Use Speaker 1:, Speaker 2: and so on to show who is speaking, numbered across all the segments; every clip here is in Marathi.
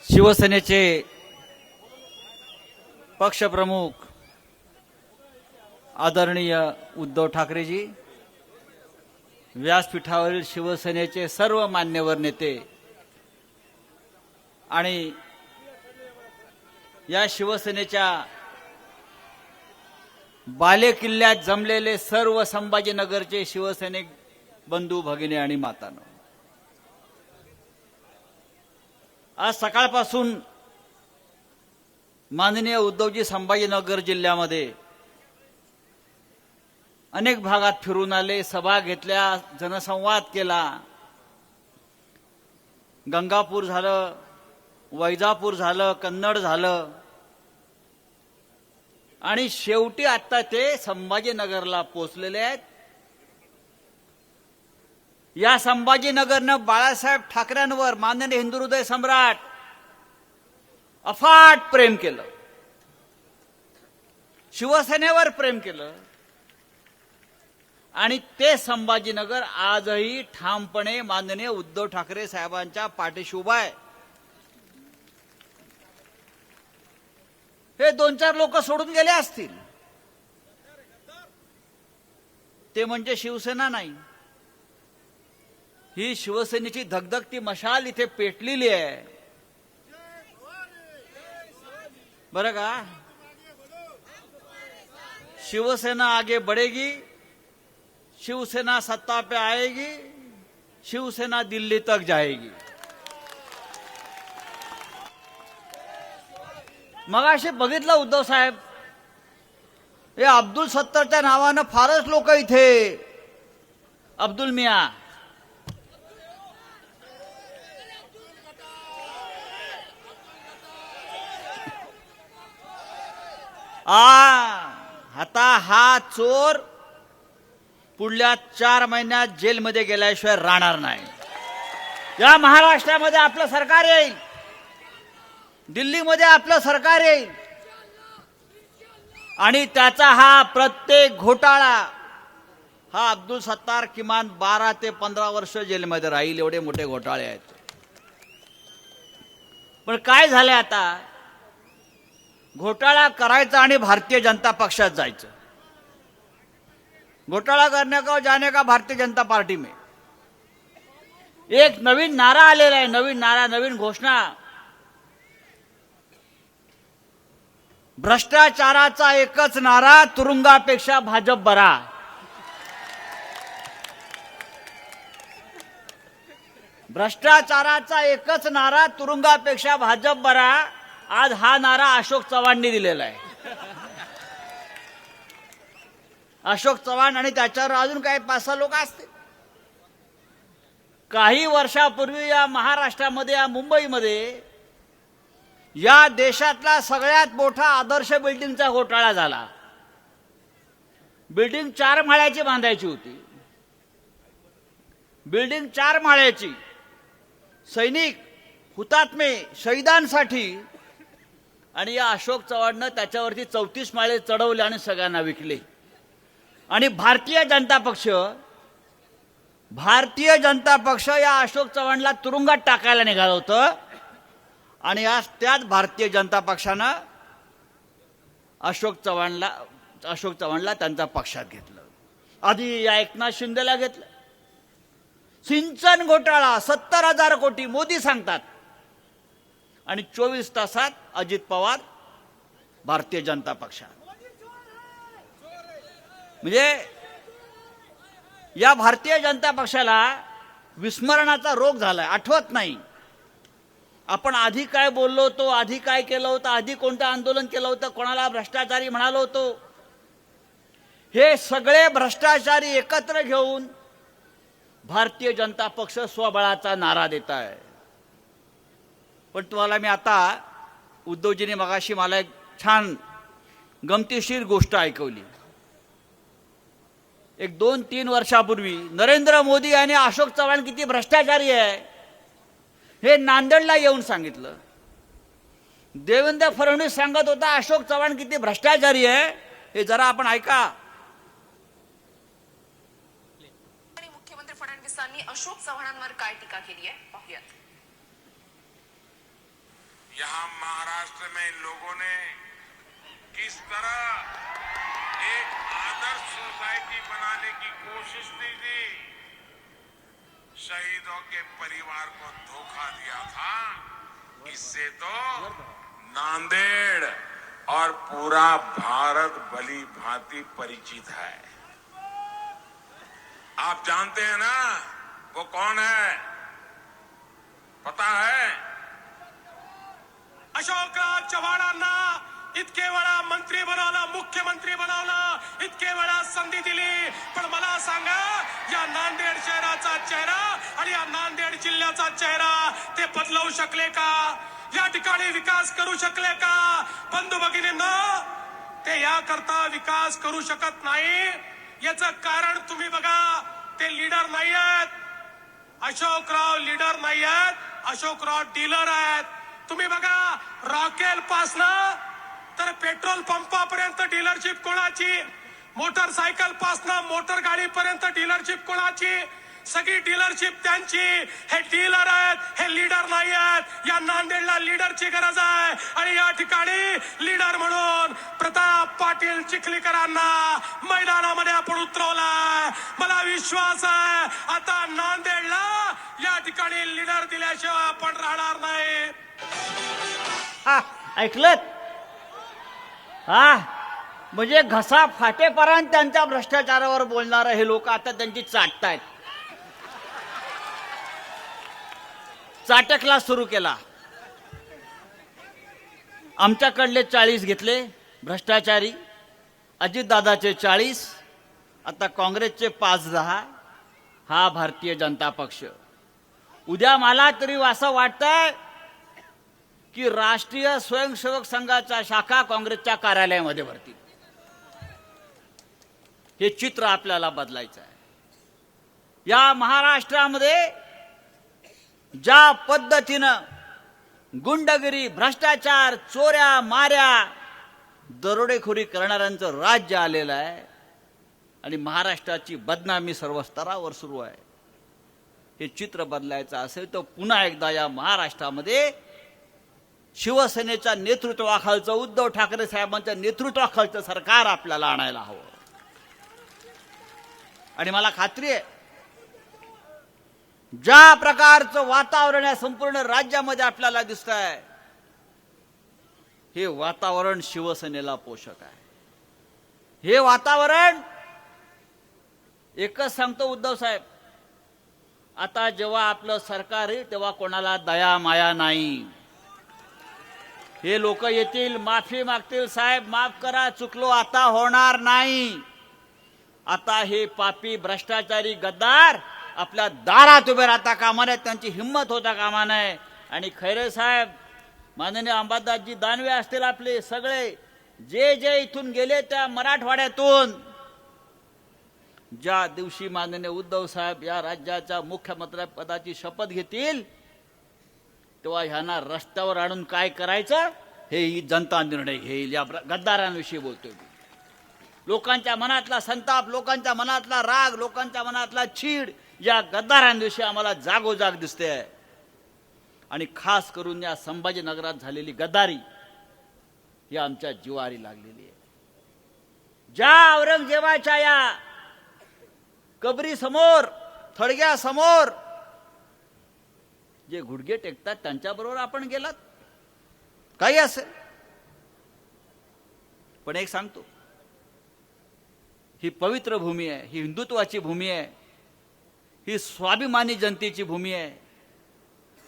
Speaker 1: शिवसेनेचे पक्षप्रमुख आदरणीय उद्धव ठाकरेजी, व्यासपीठावरील शिवसेनेचे सर्व मान्यवर नेते आणि या शिवसेनेच्या बालेकिल्ल्यात जमलेले सर्व संभाजीनगरचे शिवसैनिक बंधू भगिनी आणि मातांनो, आज सकाळपासून माननीय उद्धवजी संभाजीनगर जिल्ह्यामध्ये अनेक भागात फिरून आले, सभा घेतल्या, जनसंवाद केला. गंगापूर झालं, वैजापूर झालं, कन्नड झालं आणि शेवटी आता ते संभाजीनगरला पोहोचलेले आहेत. या संभाजीनगरनं बाळासाहेब ठाकरेंवर, माननीय हिंदुहृदय सम्राट, अफाट प्रेम केलं, शिवसेनेवर प्रेम केलं आणि ते संभाजीनगर आजही ठामपणे माननीय उद्धव ठाकरे साहेबांच्या पाठीशी उभा आहे. हे 2-4 लोक सोडून गेले असतील, ते म्हणजे शिवसेना नाही. ही शिवसेनेची धगधगती मशाल इथे पेटलेली आहे, बरं का. शिवसेना आगे बढ़ेगी, शिवसेना सत्ता पे आएगी, शिवसेना दिल्ली तक जाएगी. मगाशी बघितलं उद्धव साहेब, हे अब्दुल सत्तारच्या नावानं फारच लोक इथे, अब्दुल मिया, आता हा चोर पुढल्या 4 महिन्यात जेलमध्ये गेल्याशिवाय राहणार नाही. या महाराष्ट्रामध्ये आपलं सरकार येईल, दिल्लीमध्ये आपलं सरकार येईल आणि त्याचा हा प्रत्येक घोटाळा, हा अब्दुल सत्तार किमान 12 ते 15 वर्ष जेलमध्ये राहील. एवढे मोठे घोटाळे आहेत. पण काय झाले, आता घोटाळा करायचा आणि भारतीय जनता पक्षात जायचं. घोटाळा करने का जाने का भारतीय जनता पार्टी में. एक नवीन नारा आलेला आहे, नवीन नारा, नवीन घोषणा. भ्रष्टाचाराचा एकच नारा, तुरुंगापेक्षा भाजप बरा. भ्रष्टाचाराचा एकच नारा, तुरुंगापेक्षा भाजप बरा. आज हा नारा अशोक चव्हाणांनी दिलेला आहे. अशोक चव्हाण आणि त्याच्यावर अजून काही 5-6 लोक असतील. काही वर्षापूर्वी या महाराष्ट्रामध्ये, या मुंबईमध्ये, या देशातला सगळ्यात मोठा आदर्श बिल्डिंगचा घोटाळा झाला. बिल्डिंग 4 माळ्याची बांधायची होती, बिल्डिंग 4 माळ्याची. सैनिक, हुतात्मे, शहीदांसाठी. आणि या अशोक चव्हाणनं त्याच्यावरती 34 माळे चढवले आणि सगळ्यांना विकले. आणि भारतीय जनता पक्ष या अशोक चव्हाणला तुरुंगात टाकायला निघालं होतं. आणि आज त्याच भारतीय जनता पक्षानं अशोक चव्हाणला त्यांचा पक्षात घेतलं. आधी या एकनाथ शिंदेला घेतलं. सिंचन घोटाळा 70,000 कोटी मोदी सांगतात आणि 24 तासात अजित पवार भारतीय जनता पक्षात. म्हणजे या भारतीय जनता पक्षाला विस्मरणाचा रोग झालाय, आठवत नाही आपण आधी काय बोललो होतो, आधी काय केलं होतं, आधी कोणतं आंदोलन केलं होतं, कोणाला भ्रष्टाचारी म्हणालो होतो. हे सगळे भ्रष्टाचारी एकत्र घेऊन भारतीय जनता पक्ष स्वबळाचा नारा देत आहे. पण तुम्हाला मी आता, उद्धवजीने मगाशी मला एक छान गमतीशीर गोष्ट ऐकवली. एक 2-3 वर्षापूर्वी नरेंद्र मोदी आणि अशोक चव्हाण किती भ्रष्टाचारी आहे हे नांदेडला येऊन सांगितलं. देवेंद्र फडणवीस सांगत होता अशोक चव्हाण किती भ्रष्टाचारी आहे, हे जरा आपण ऐका.
Speaker 2: मुख्यमंत्री फडणवीसांनी अशोक चव्हाणांवर काय टीका केली आहे पाहूयात.
Speaker 3: वहां महाराष्ट्र में इन लोगों ने किस तरह एक आदर्श सोसाइटी बनाने की कोशिश की थी, शहीदों के परिवार को धोखा दिया था। इससे तो नांदेड़ और पूरा भारत भली भांति परिचित है। आप जानते हैं ना वो कौन है? पता है?
Speaker 4: अशोकराव चव्हाणांना इतके वेळा मंत्री बनवलं, मुख्यमंत्री बनवलं, इतके वेळा संधी दिली, पण मला सांगा या नांदेड शहराचा चेहरा आणि या नांदेड जिल्ह्याचा चेहरा ते बदलवू शकले का? या ठिकाणी विकास करू शकले का? बंधू भगिनींनो, ते याकरता विकास करू शकत नाही याचं कारण तुम्ही बघा, ते लीडर नाही आहेत. अशोकराव लीडर नाही आहेत, अशोकराव डीलर आहेत. तुम्ही बघा, रॉकेल पासनं तर पेट्रोल पंपापर्यंत डीलरशिप कोणाची, मोटरसायकल पासनं मोटर गाडीपर्यंत डीलरशिप कोणाची, सगळी डीलरशिप त्यांची. हे डीलर आहेत, हे लीडर नाही आहेत. या नांदेडला लीडरची गरज आहे आणि या ठिकाणी लीडर म्हणून प्रताप पाटील चिखलीकरांना मैदानामध्ये आपण उतरवलाय. मला विश्वास आहे आता नांदेडला या ठिकाणी लीडर दिल्याशिवाय आपण राहणार नाही.
Speaker 1: हा ऐकलं? हा म्हणजे घसा फाटेपर्यंत त्यांच्या भ्रष्टाचारावर बोलणारे हे लोक आता त्यांची चाटतायत. चाटकला सुरू केला. आमच्याकडले 40 घेतले भ्रष्टाचारी, अजितदादाचे 40, आता काँग्रेसचे 5-10, हा भारतीय जनता पक्ष. उद्या मला तरी असं वाटतंय की राष्ट्रीय स्वयंसेवक संघाच्या शाखा काँग्रेसच्या कार्यालयामध्ये भरतील. हे चित्र आपल्याला बदलायचं आहे. या महाराष्ट्रामध्ये ज्या पद्धतीनं गुंडगिरी, भ्रष्टाचार, चोऱ्या माऱ्या, दरोडेखोरी करणाऱ्यांचं राज्य आलेलं आहे आणि महाराष्ट्राची बदनामी सर्व स्तरावर सुरू आहे. हे चित्र बदलायचं असेल तर पुन्हा एकदा या महाराष्ट्रामध्ये शिवसेनेच्या नेतृत्वाखालचं, उद्धव ठाकरे साहेबांच्या नेतृत्वाखालचं सरकार आपल्याला आणायला हवं. आणि मला खात्री आहे ज्या प्रकारचं वातावरण या संपूर्ण राज्यामध्ये आपल्याला दिसत आहे, हे वातावरण शिवसेनेला पोषक आहे. हे वातावरण एकच सांगतो उद्धव साहेब, आता जेव्हा आपलं सरकार येईल तेव्हा कोणाला दया माया नाही. हे लोक येतील, माफी मागतील, साहेब माफ करा, चुकलो, आता होणार नाही. आता हे पापी भ्रष्टाचारी गद्दार आपल्या दारात उभे राहता कामा नये, त्यांची हिंमत होता कामा नये. आणि खैरे साहेब, माननीय अंबादासजी दानवे असतील, आपले सगळे जे जे इथून गेले त्या मराठवाड्यातून, ज्या दिवशी माननीय उद्धव साहेब या राज्याच्या मुख्यमंत्री पदाची शपथ घेतील तेव्हा ह्यांना रस्त्यावर आणून काय करायचं हे ही जनता निर्णय घेईल. या गद्दारांविषयी बोलतोय मी. लोकांच्या मनातला संताप, लोकांच्या मनातला राग, लोकांच्या मनातला चीड या गद्दारांविषयी आम्हाला जागोजाग दिसते. आणि खास करून या संभाजीनगरात झालेली गद्दारी ही आमच्या जिवारी लागलेली आहे. ज्या औरंगजेबाच्या या कबरी समोर, थडग्या समोर जे गुडघे टेकतात त्यांच्याबरोबर आपण गेलात, काही असेल. पण एक सांगतो, ही पवित्र भूमी आहे, ही हिंदुत्वाची भूमी आहे, ही स्वाभिमानी जनतेची भूमी आहे.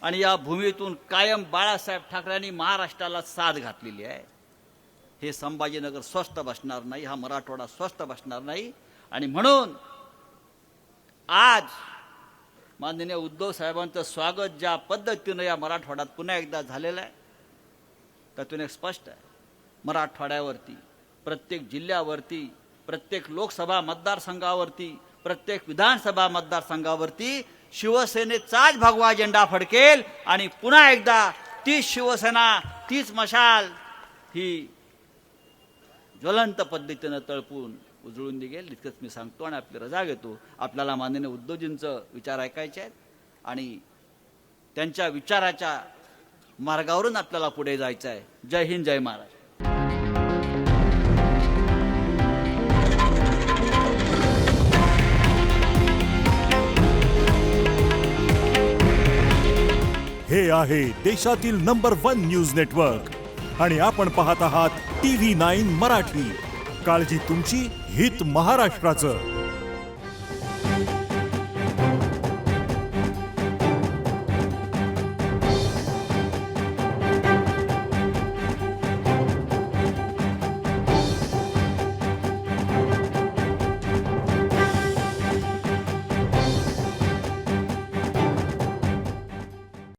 Speaker 1: आणि या भूमीतून कायम बाळासाहेब ठाकरेंनी महाराष्ट्राला साथ घातलेली आहे. हे संभाजीनगर स्वस्थ बसणार नाही, हा मराठवाडा स्वस्थ बसणार नाही. आणि म्हणून आज माननीय उद्धव साहेबांचं स्वागत ज्या पद्धतीनं या मराठवाड्यात पुन्हा एकदा झालेलं आहे, त्यातून एक स्पष्ट आहे, मराठवाड्यावरती, प्रत्येक जिल्ह्यावरती, प्रत्येक लोकसभा मतदारसंघावरती, प्रत्येक विधानसभा मतदारसंघावरती शिवसेनेचाच भगवा झेंडा फडकेल. आणि पुन्हा एकदा तीच शिवसेना, तीच मशाल ही ज्वलंत पद्धतीनं तळपून उजळून निघेल. इतकंच मी सांगतो आणि आपली रजा घेतो. आपल्याला माननीय उद्धवजींचं विचार ऐकायचे आहेत आणि त्यांच्या विचाराच्या मार्गावरून आपल्याला पुढे जायचं आहे. जय हिंद, जय महाराष्ट्र.
Speaker 5: हे आहे देशातील नंबर 1 न्यूज नेटवर्क आणि आपण पाहत आहात TV9 मराठी. काळजी तुमची, हित महाराष्ट्राचं.